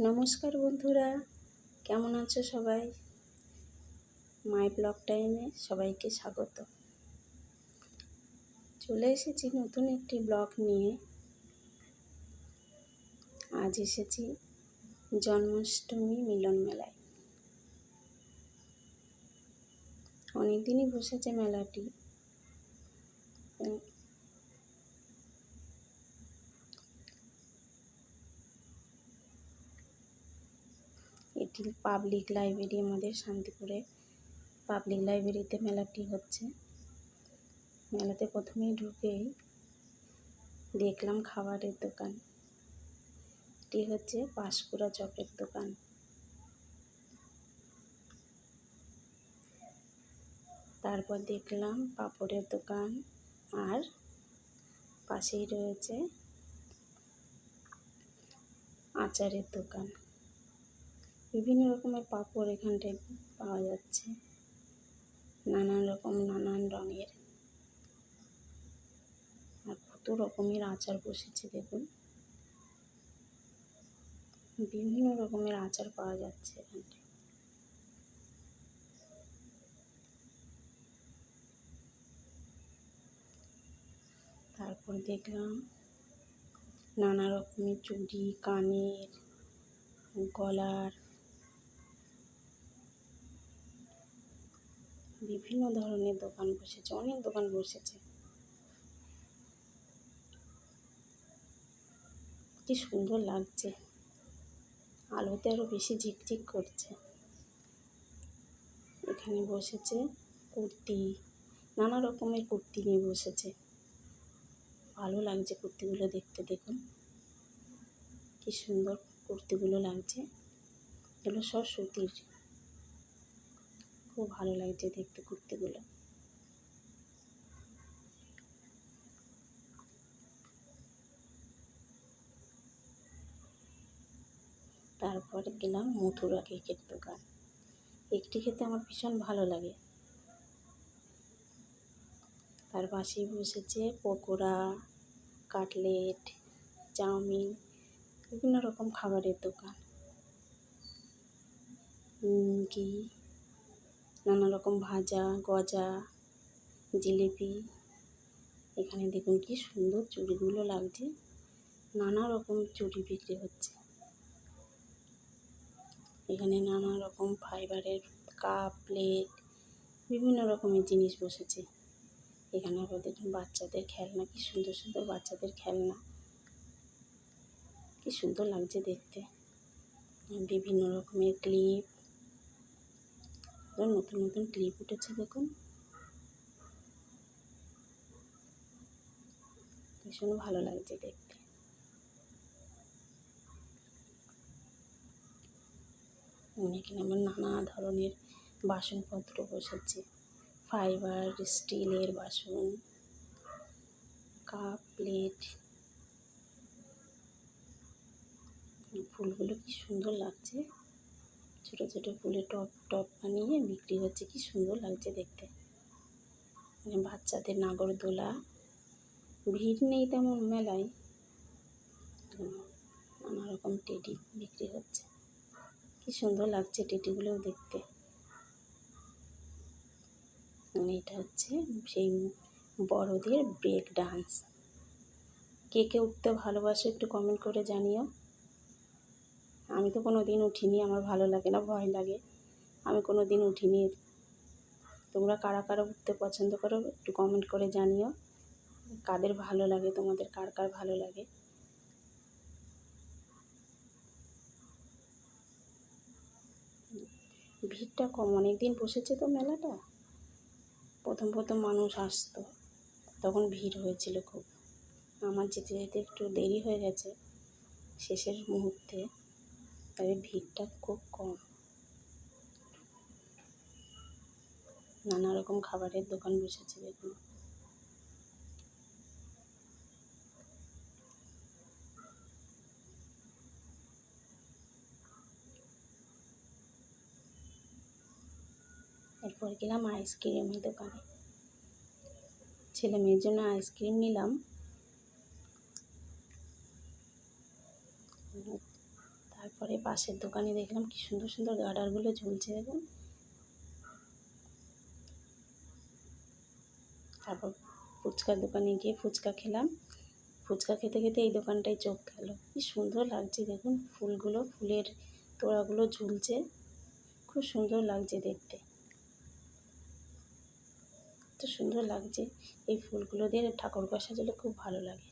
নমস্কার বন্ধুরা, কেমন আছো সবাই? মাই ব্লগ টাইমে সবাইকে স্বাগত। চলে এসেছি নতুন একটি ব্লগ নিয়ে। আজ এসেছি জন্মাষ্টমী মিলন মেলায়। অনেকদিনই বসেছে মেলাটি। এটি পাবলিক লাইব্রেরি, আমাদের শান্তিপুরে পাবলিক লাইব্রেরিতে মেলাটি হচ্ছে। মেলাতে প্রথমেই ঢুকেই দেখলাম খাবারের দোকান। এটি হচ্ছে পাঁশকুড়া চপের দোকান। তারপর দেখলাম পাঁপড়ের দোকান, আর পাশেই রয়েছে আচারের দোকান। বিভিন্ন রকমের পাঁপড় এখানটায় পাওয়া যাচ্ছে, নানান রকম নানান রঙের। আর কত রকমের আচার বসেছে দেখুন, বিভিন্ন রকমের আচার পাওয়া যাচ্ছে এখানটায়। তারপর দেখলাম নানা রকমের চুড়ি, কানের, গলার, বিভিন্ন ধরনের দোকান বসেছে, অনেক দোকান বসেছে। কি সুন্দর লাগছে, আলোতে আরো বেশি ঝিকঝিক করছে। এখানে বসেছে কুর্তি, নানা রকমের কুর্তি নিয়ে বসেছে। ভালো লাগছে কুর্তিগুলো দেখতে, দেখুন কি সুন্দর কুর্তিগুলো লাগছে। এগুলো সব সুতির, খুব ভালো লাগছে দেখতে কুর্তিগুলো। তারপর গেলাম মথুরা কেকের দোকান। কেকটি খেতে আমার ভীষণ ভালো লাগে। তার পাশেই বসেছে পকোড়া, কাটলেট, চাউমিন, বিভিন্ন রকম খাবারের দোকান। নিমকি, নানা রকম ভাজা, গজা, জিলিপি। এখানে দেখুন কি সুন্দর চুড়িগুলো লাগছে, নানা রকম চুড়ি বিক্রি হচ্ছে। এখানে নানা রকম ফাইবারের কাপ, প্লেট, বিভিন্ন রকমের জিনিস বসেছে। এখানে আবার দেখুন বাচ্চাদের খেলনা, কি সুন্দর সুন্দর বাচ্চাদের খেলনা, কি সুন্দর লাগছে দেখতে। বিভিন্ন রকমের ক্লিপ, নতুন নতুন ক্লিপ উঠেছে দেখুন, ভীষণ ভালো লাগছে দেখতে। এখানে আমার নানা ধরনের বাসনপত্র বসেছে, ফাইবার, স্টিলের বাসন, কাপ, প্লেট। ফুলগুলো কি সুন্দর লাগছে, ছোটো ছোটো ফুলে টপ টপ বানিয়ে বিক্রি হচ্ছে, কি সুন্দর লাগছে দেখতে। বাচ্চাদের নাগরদোলা, ভিড় নেই তেমন মেলায়, নানা রকম টেডি বিক্রি হচ্ছে, কি সুন্দর লাগছে টেডিগুলোও দেখতে। এটা হচ্ছে সেই বড়দের ব্রেক ডান্স। কে কে উঠতে ভালোবাসো একটু কমেন্ট করে জানিও। আমি তো কোনো দিন উঠিনি, আমার ভালো লাগে না, ভয় লাগে, আমি কোনো দিন উঠিনি। তোমরা কারা কারা উঠতে পছন্দ করো একটু কমেন্ট করে জানিও, কাদের ভালো লাগে, তোমাদের কার কার ভালো লাগে। ভিড়টা কম, অনেক দিন বসেছে তো মেলাটা। প্রথম প্রথম মানুষ আসতো, তখন ভিড় হয়েছিল খুব। আমার যেতে যেতে একটু দেরি হয়ে গেছে শেষের মুহূর্তে, তবে ভিড়টা খুব কম। নানা রকম খাবারের দোকান বসেছে দেখুন। এরপর গেলাম আইসক্রিমের দোকানে, ছেলে মেয়ের জন্য আইসক্রিম নিলাম। তারপর পরে পাশের দোকানে দেখলাম কি সুন্দর সুন্দর গার্ডারগুলো ঝুলছে দেখুন। তারপর ফুচকার দোকানে গিয়ে ফুচকা খেলাম। ফুচকা খেতে খেতে এই দোকানটায় চোখ গেল। কি সুন্দর লাগছে দেখুন, ফুলগুলো, ফুলের তোড়াগুলো ঝুলছে, খুব সুন্দর লাগছে দেখতে। এত সুন্দর লাগছে, এই ফুলগুলো দিয়ে ঠাকুরঘর সাজালে খুব ভালো লাগে।